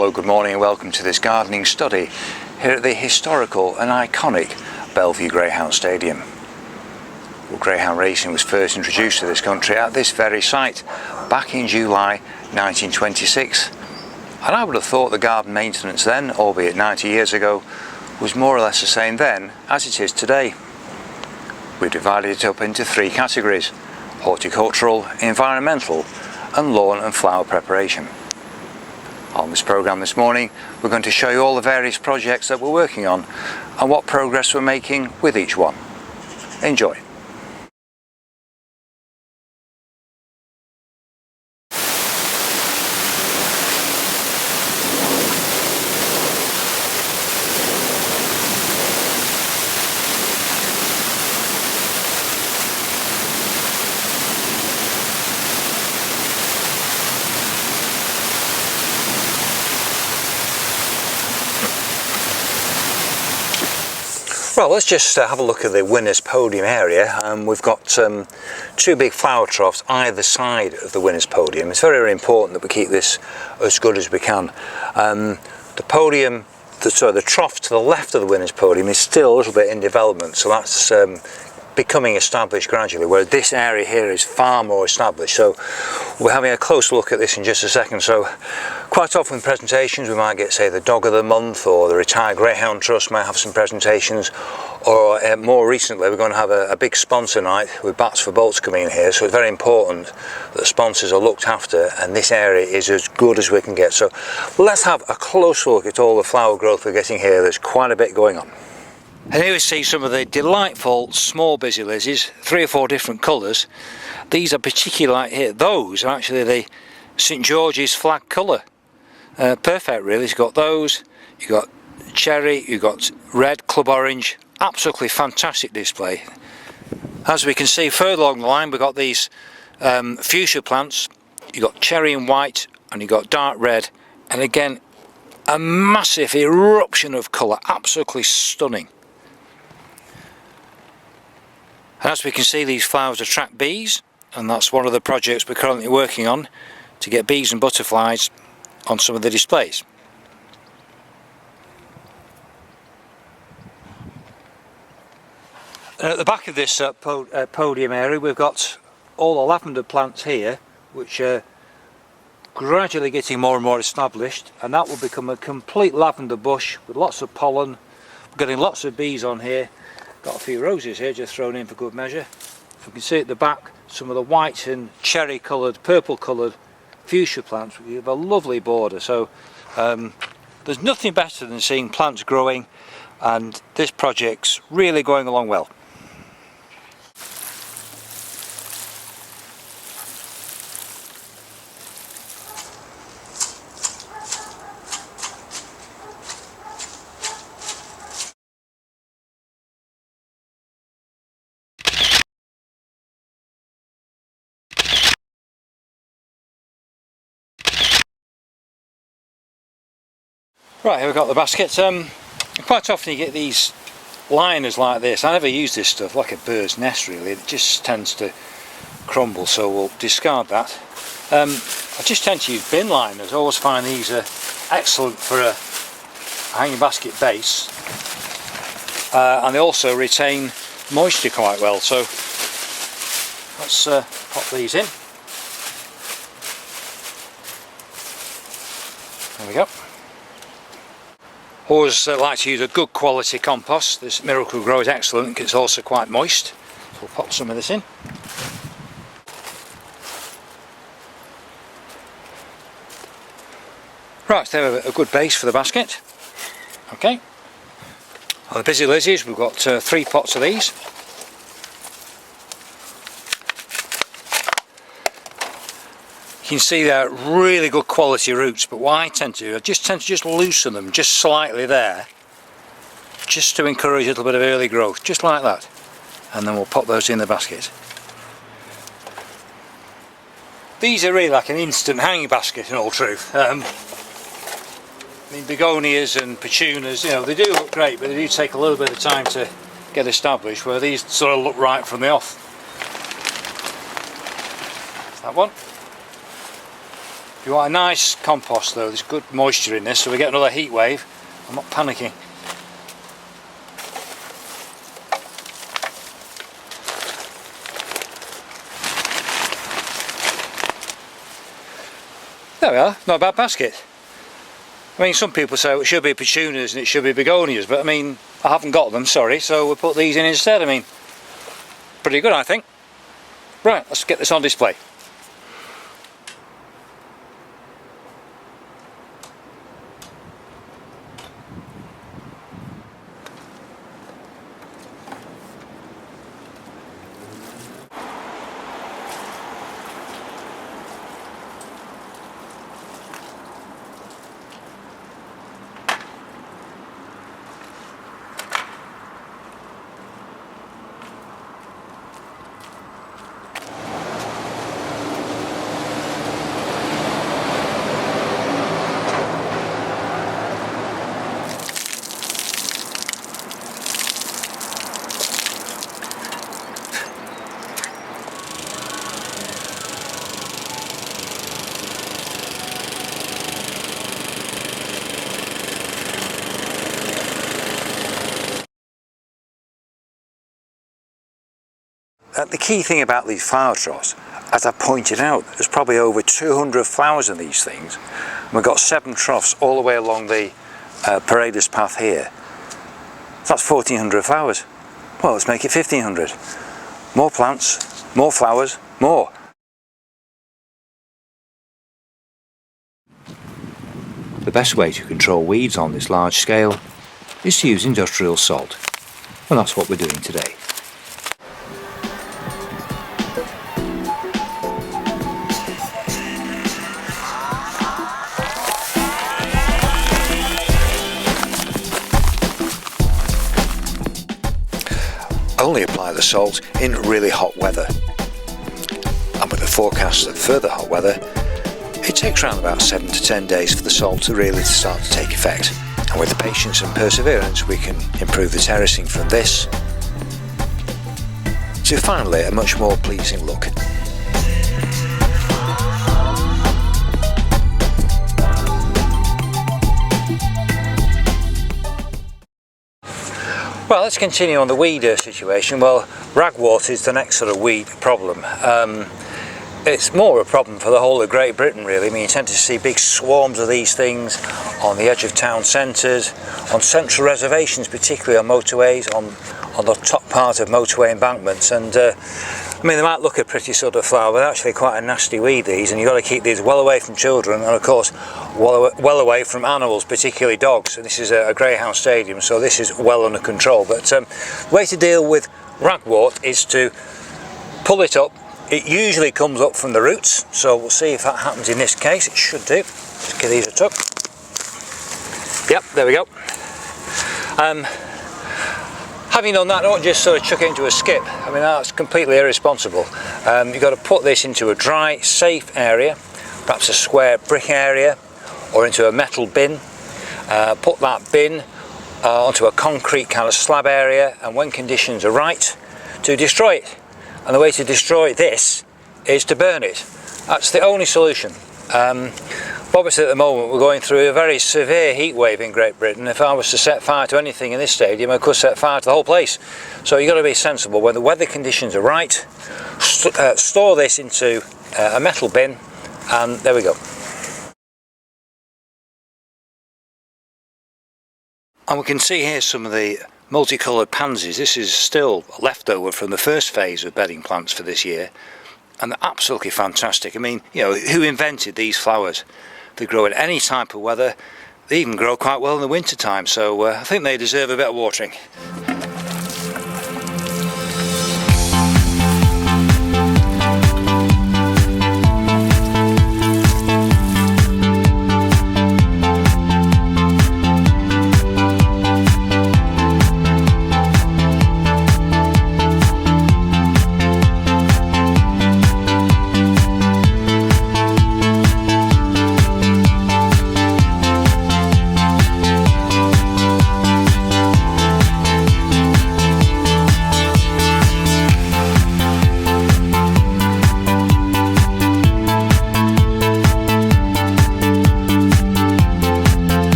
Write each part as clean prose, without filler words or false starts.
Hello, good morning and welcome to this gardening study here at the historical and iconic Belle Vue Greyhound Stadium. Well, greyhound racing was first introduced to this country at this very site back in July 1926, and I would have thought the garden maintenance then, albeit 90 years ago, was more or less the same then as it is today. We've divided it up into three categories: horticultural, environmental and lawn and flower preparation. On this programme this morning, we're going to show you all the various projects that we're working on and what progress we're making with each one. Enjoy. Well, let's just have a look at the winner's podium area. We've got two big flower troughs either side of the winner's podium. It's very, very important that we keep this as good as we can. The podium, the trough to the left of the winner's podium is still a little bit in development, so that's becoming established gradually, whereas this area here is far more established. So we're having a close look at this in just a second. So quite often in presentations we might get, say, the dog of the month, or the retired greyhound trust might have some presentations, or more recently we're going to have a big sponsor night with Bats for Bolts coming in here. So it's very important that the sponsors are looked after and this area is as good as we can get. So let's have a close look at all the flower growth we're getting here. There's quite a bit going on. And here we see some of the delightful small busy lizzies, 3 or 4 different colours. These are particularly like here. Those are actually the St George's flag colour. Perfect really. You've got those, you've got cherry, you've got red, club orange. Absolutely fantastic display. As we can see further along the line, we've got these fuchsia plants. You've got cherry and white, and you've got dark red, and again a massive eruption of colour. Absolutely stunning. And as we can see, these flowers attract bees, and that's one of the projects we're currently working on, to get bees and butterflies on some of the displays. And at the back of this podium area, we've got all the lavender plants here, which are gradually getting more and more established, and that will become a complete lavender bush with lots of pollen. We're getting lots of bees on here. Got a few roses here just thrown in for good measure. You can see at the back some of the white and cherry coloured, purple coloured fuchsia plants. We have a lovely border. So there's nothing better than seeing plants growing, and this project's really going along well. Right, here we've got the basket. Quite often you get these liners like this. I never use this stuff, like a bird's nest really. It just tends to crumble, so we'll discard that. I just tend to use bin liners. I always find these are excellent for a hanging basket base, and they also retain moisture quite well. So let's pop these in. There we go. Always like to use a good quality compost. This Miracle Grow is excellent because it's also quite moist. So we'll pop some of this in. Right, so there we have a good base for the basket. Okay. On the busy lizzies, we've got 3 pots of these. You can see they're really good quality roots, but what I tend to do, I just tend to loosen them just slightly there, just to encourage a little bit of early growth, just like that, and then we'll pop those in the basket. These are really like an instant hanging basket in all truth. I mean, begonias and petunias, you know, they do look great, but they do take a little bit of time to get established, where these sort of look right from the off. That one. If you want a nice compost though, there's good moisture in this, so we get another heat wave. I'm not panicking. There we are, not a bad basket. I mean, some people say it should be petunias and it should be begonias, but I mean, I haven't got them, sorry, so we'll put these in instead. I mean, pretty good, I think. Right, let's get this on display. The key thing about these flower troughs, as I pointed out, there's probably over 200 flowers in these things. And we've got 7 troughs all the way along the Paredes path here. So that's 1,400 flowers. Well, let's make it 1,500. More plants, more flowers, more. The best way to control weeds on this large scale is to use industrial salt. And that's what we're doing today. Only apply the salt in really hot weather, and with the forecast of further hot weather, it takes around about 7 to 10 days for the salt to really start to take effect. And with the patience and perseverance, we can improve the terracing from this to finally a much more pleasing look. Well, let's continue on the weed situation. Well, ragwort is the next sort of weed problem. It's more a problem for the whole of Great Britain, really. I mean, you tend to see big swarms of these things on the edge of town centres, on central reservations, particularly on motorways, on the top part of motorway embankments. And I mean, they might look a pretty sort of flower, but they're actually quite a nasty weed, these, and you've got to keep these well away from children, and of course well away from animals, particularly dogs. And this is a Greyhound Stadium, so this is well under control. But the way to deal with ragwort is to pull it up. It usually comes up from the roots, so we'll see if that happens in this case. It should do. Let's give these a tug. Yep, there we go. Having done that, don't just sort of chuck it into a skip. I mean, that's completely irresponsible. You've got to put this into a dry, safe area, perhaps a square brick area, or into a metal bin. Put that bin onto a concrete kind of slab area, and when conditions are right, to destroy it. And the way to destroy this is to burn it. That's the only solution. Obviously at the moment we're going through a very severe heat wave in Great Britain. If I was to set fire to anything in this stadium, I could set fire to the whole place. So you've got to be sensible. When the weather conditions are right, store this into a metal bin, and there we go. And we can see here some of the multicoloured pansies. This is still leftover from the first phase of bedding plants for this year, and they're absolutely fantastic. I mean, you know, who invented these flowers? They grow in any type of weather. They even grow quite well in the winter time, so I think they deserve a bit of watering.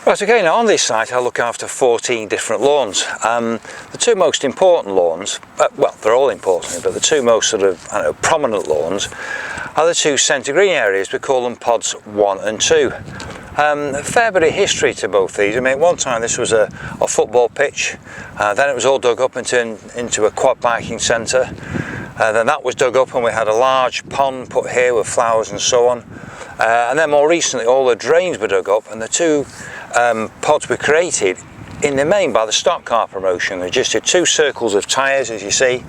Right, okay, now on this site I look after 14 different lawns. The two most important lawns, well, they're all important, but the two most sort of prominent lawns are the two centre green areas. We call them pods 1 and 2. A fair bit of history to both these. I mean, at one time this was a football pitch, then it was all dug up and turned into a quad biking centre. Then that was dug up and we had a large pond put here with flowers and so on. And then more recently all the drains were dug up, and the two pods were created in the main by the stock car promotion. They just did 2 circles of tyres, as you see,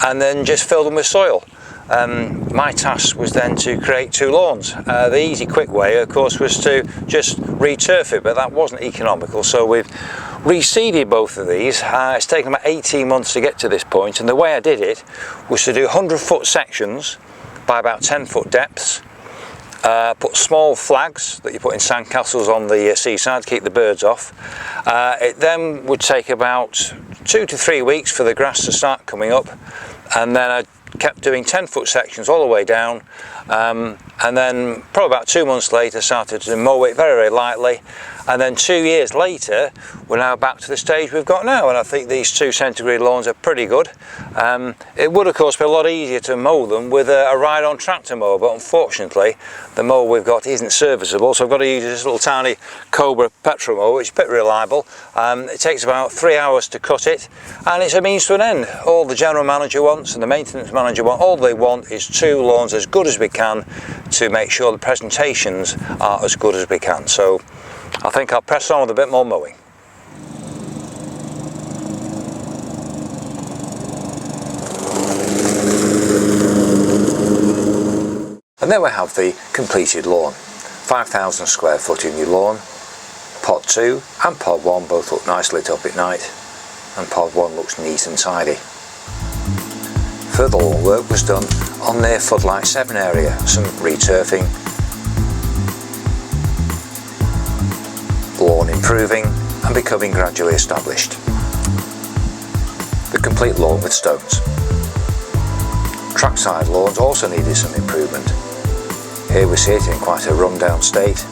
and then just filled them with soil. My task was then to create 2 lawns. The easy quick way of course was to just re-turf it, but that wasn't economical, so we've reseeded both of these. It's taken about 18 months to get to this point, and the way I did it was to do 100-foot sections by about 10-foot depths. Put small flags that you put in sandcastles on the seaside to keep the birds off. It then would take about 2 to 3 weeks for the grass to start coming up, and then I kept doing 10-foot sections all the way down, and then probably about 2 months later started to mow it very, very lightly, and then 2 years later we're now back to the stage we've got now, and I think these 2 centigrade lawns are pretty good. It would of course be a lot easier to mow them with a ride-on tractor mower, but unfortunately the mower we've got isn't serviceable, so I've got to use this little tiny Cobra petrol mower, which is a bit reliable. It takes about 3 hours to cut it, and it's a means to an end. All the general manager wants and the maintenance manager want, all they want is 2 lawns as good as we can to make sure the presentations are as good as we can. So I think I'll press on with a bit more mowing. And there we have the completed lawn. 5,000 square foot in your lawn. Pod 2 and pod 1 both look nice lit up at night, and pod 1 looks neat and tidy. Further lawn work was done on the floodlight 7 area, some returfing, the lawn improving and becoming gradually established. The complete lawn with stones. Trackside lawns also needed some improvement. Here we see it in quite a run-down state.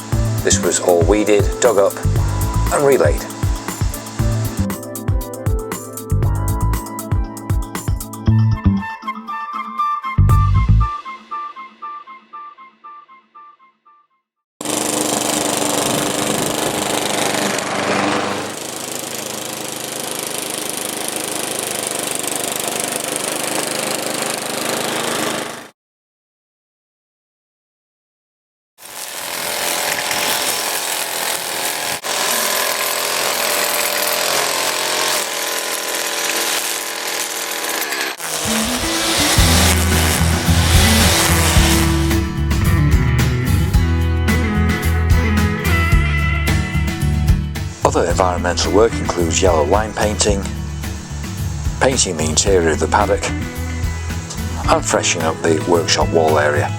This was all weeded, dug up and relaid. Other environmental work includes yellow line painting, painting the interior of the paddock and freshening up the workshop wall area.